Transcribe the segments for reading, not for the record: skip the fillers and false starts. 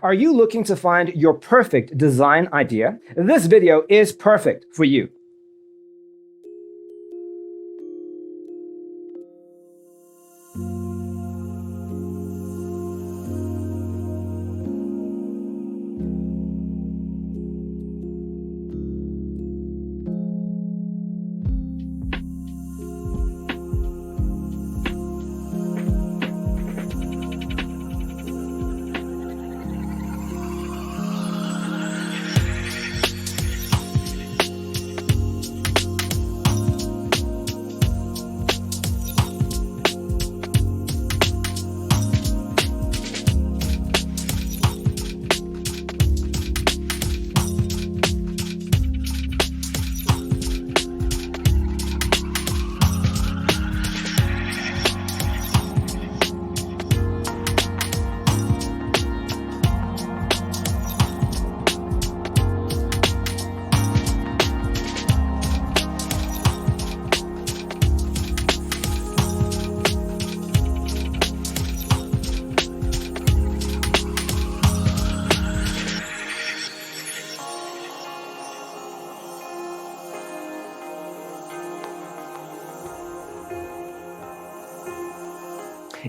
Are you looking to find your perfect design idea? This video is perfect for you.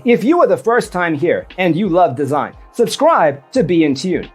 If you are the first time here and you love design, subscribe to be in tune.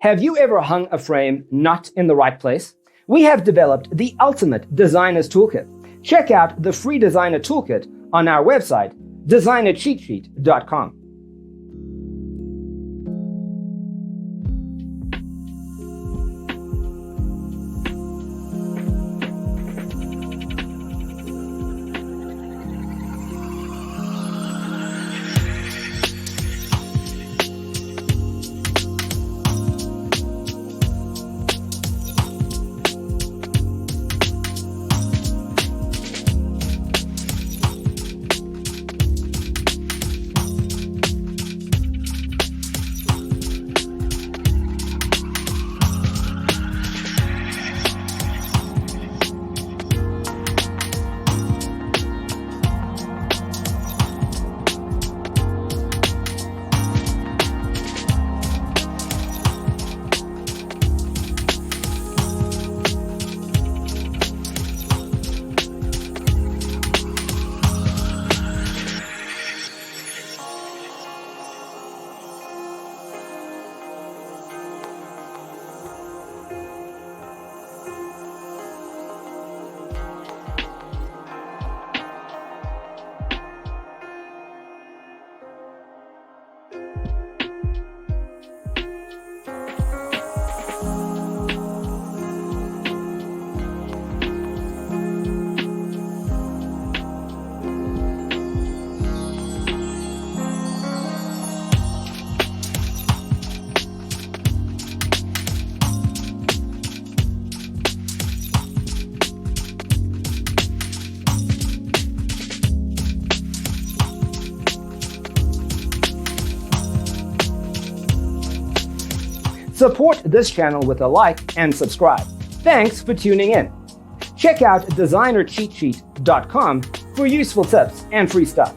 Have you ever hung a frame not in the right place? We have developed the ultimate designer's toolkit. Check out the free designer toolkit on our website, designercheatsheet.com. Support this channel with a like and subscribe. Thanks for tuning in. Check out designercheatsheet.com for useful tips and free stuff.